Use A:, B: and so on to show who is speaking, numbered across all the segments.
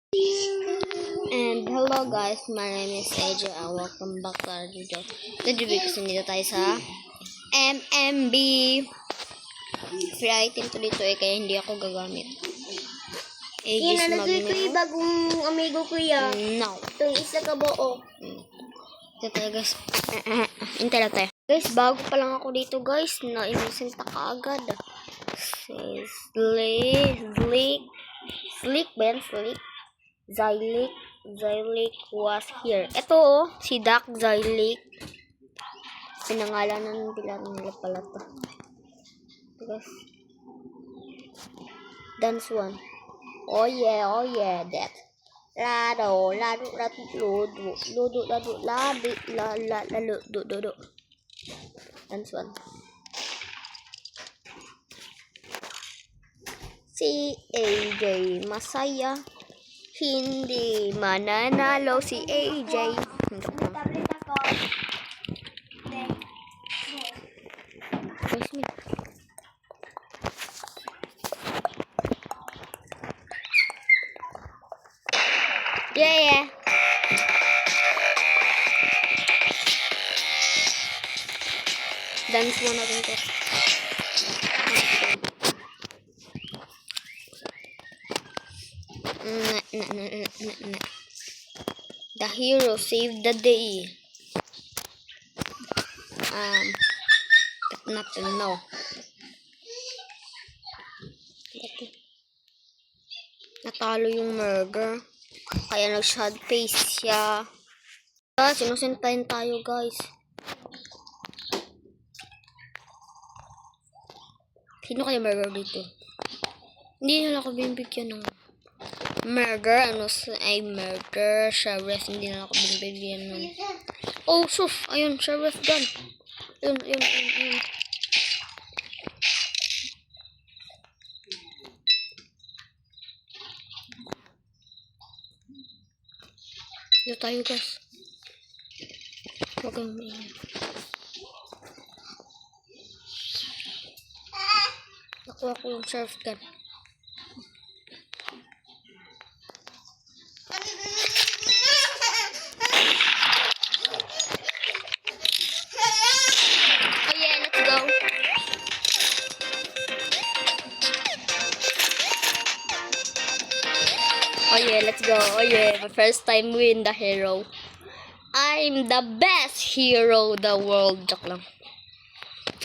A: And hello guys, my name is AJ and welcome back to our video. Today kasi nito tayo sa MMB. Free item to dito kaya hindi ako gagamit. Aegis
B: Nalagay ko yung bagong amigo ko yan.
A: No.
B: Itong isa ka buo.
A: Ito tayo guys. Hintay lang tayo. Guys, bago pa lang ako dito guys. Na-innocent ka agad. Slick. Zylic was here. Ito si Doc Zylic. Pinangalanan nila pala to. Guys. Dance one. Oh yeah, that. Lado. Dance one. Si AJ masaya. Hindi mananalo si AJ.
B: Tablet ako.
A: Guys, me. Yeah. Dance mo natin to. The hero saved the day. Nothing, no. Natalo yung murder. Kaya nag-shad face siya. Sinusentahin tayo guys. Sino kaya murder dito? Hindi nila ako binibigyan ng murder. Murder. Sheriff. Hindi nila ako binibigyan ng... Oh, sus. Ayun, sheriff gun. Ayun. Dito tayo guys. Huwag kang maingay. Nakuha ko yung sheriff gun. Oh yeah, let's go. Oh yeah, my first time win the hero. I'm the best hero the world. Joke lang.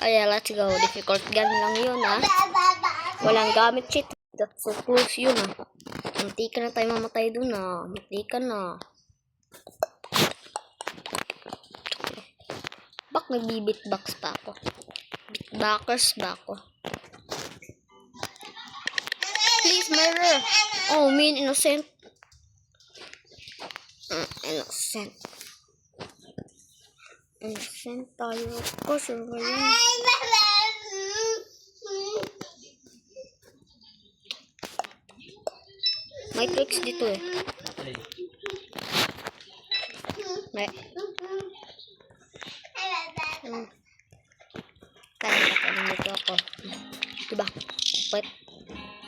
A: Oh yeah, let's go. Difficult gun lang yun Walang gamit cheat. That's so close yun Munti ka na tayo mamatay dun Munti ka na. Bak nagbibitbox pa ako. Bitboxers ba ako? Please, murder. Oh, mean innocent. Innocent tayo. Ko, sure ba yun? May tricks dito May. Kaya dito ako. Diba? Wait.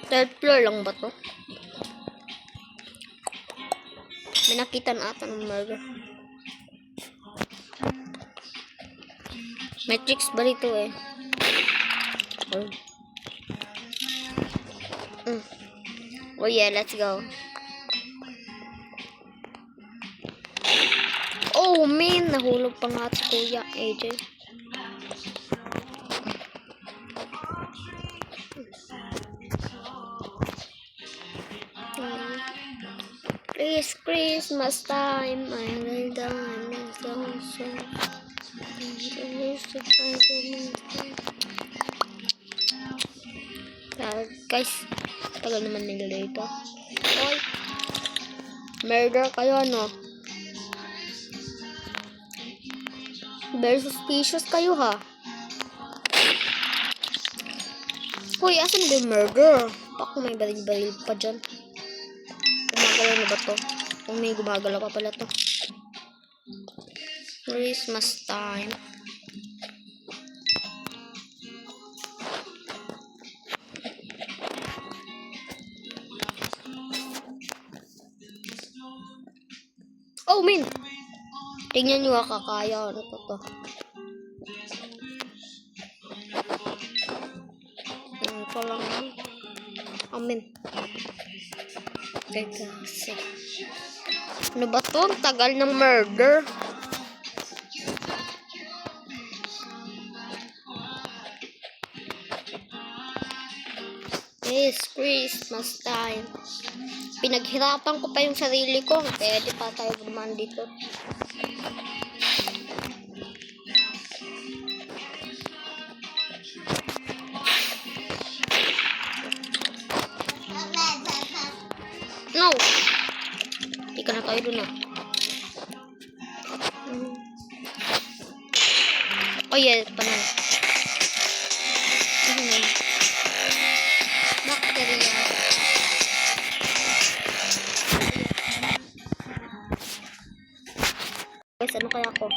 A: Third floor lang ba to? May nakita na ata ng murder. May tricks ba dito Oh yeah, let's go. Oh man, nahulog pa nga si Kuya AJ. Please, Christmas time, I will die. Guys, tagal naman nila dito. Oy, murder kayo Very suspicious kayo Hoy, asan ba yung murder? Baka may baril pa dyan. Gumagalaw na ba to? Kung may gumagalaw pa pala to. Christmas time. Oh, min! Tingnan nyo kakaya. Ano to? Ito lang yan. Amin. Teka, kasi. Ano ba to? Ang tagal ng murder. It's Christmas time. Pinaghirapan ko pa yung sarili ko. Kaya di pa tayo gumaan dito. No! Hindi ka na tayo dun ah. Oh yeah, panan. Bacteria. Guys, ano kaya ako?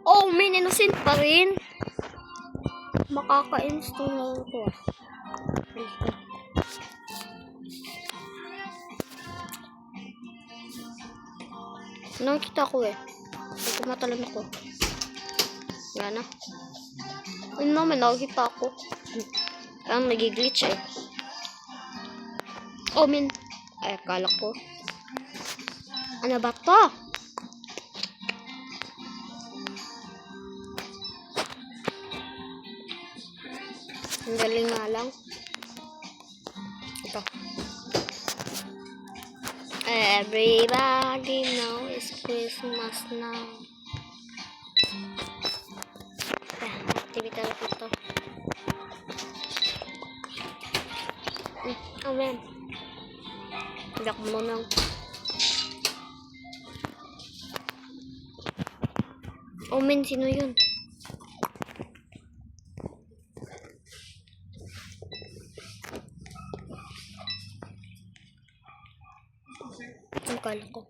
A: Oh, man, innocent pa rin. Makaka-install na lang ko. Nakikita ko eh. Kumatalan ako. Yan na. Ano naman, nakikita ako. Ang nag-glitch eh. Oh, min. Ay, akala ko. Ano ba to? Ang galing nga lang. Ito. Everybody knows it's Christmas now. Activity lang ito. Oh, man. Tidak mo nang. Oh, man, sino yun? Ang kala ko.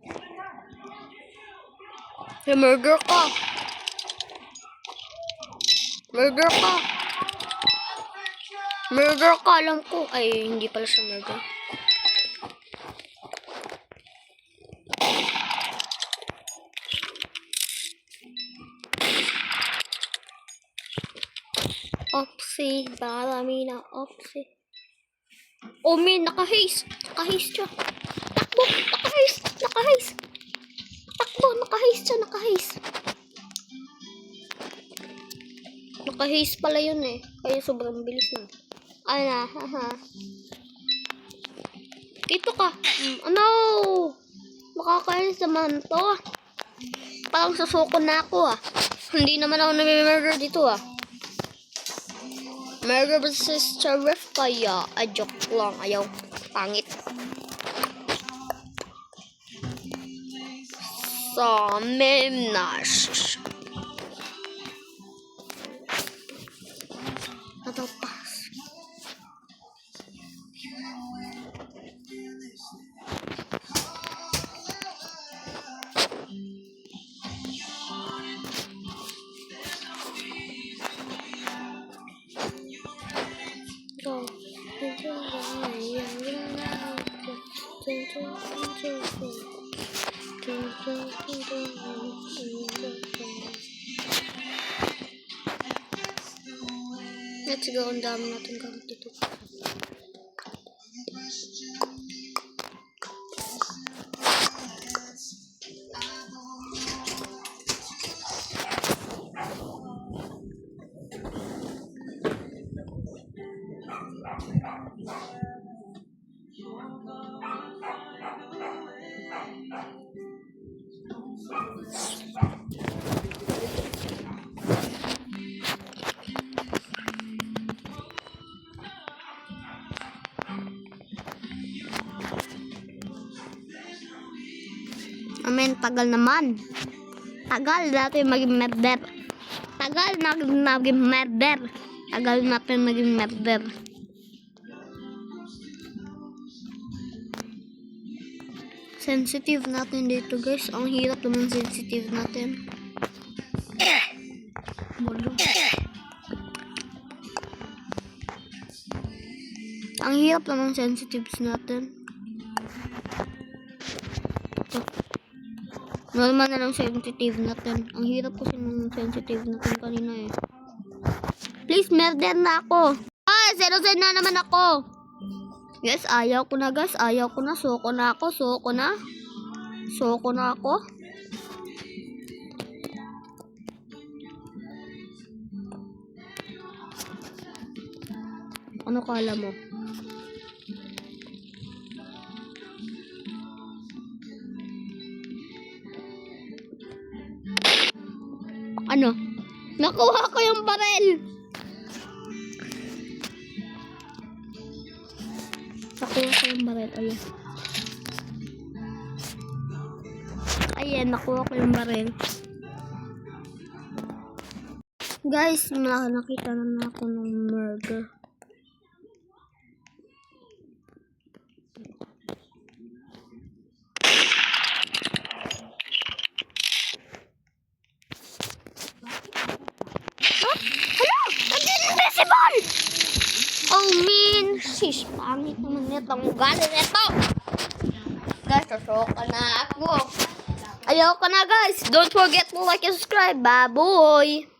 A: Hey, murder ka! Murder ka! Murder ka, alam ko. Ay, hindi pala siya murder. Opsi, balamina, opsi. Oh, man, naka-haze. Naka-haze siya. Takbo, naka-haze. Naka-haze. Takbo, naka-haze siya, naka-haze. Naka-haze pala yun eh. Kaya sobrang bilis na. Ay na, haha. Dito ka. Ano? Makakainis naman to. Parang susuko na ako ah. Hindi naman ako nami-murder dito ah. Murder versus sheriff kaya. Ay, joke lang. Ayaw. Pangit. Sa memnash. Natapas. Let's go, ang dami natin gamit dito. Amen, tagal naman. Tagal natin maging murder. Tagal natin maging murder. Tagal natin maging murder. Sensitive natin dito guys. Ang hirap naman sensitive natin. Ang hirap naman sensitive natin. Normal na lang sensitive natin. Ang hirap kasi ng sensitive natin kanina eh. Please, murder na ako. Ah, 0 na naman ako. Yes, ayaw ko na guys. Ayaw ko na. Suko na ako. Suko na. Suko na ako. Ano kala mo? Ano? Nakuha ko yung barel. Nakuha ko yung barel. Ayan. Ayan, nakuha ko yung barel. Guys, nakita na ako ng murder. Invisible! Oh, man. Sis, pangit naman itong ugali nito. Guys, susuka na ako. Ayaw ka na, guys. Don't forget to like and subscribe. Baboy!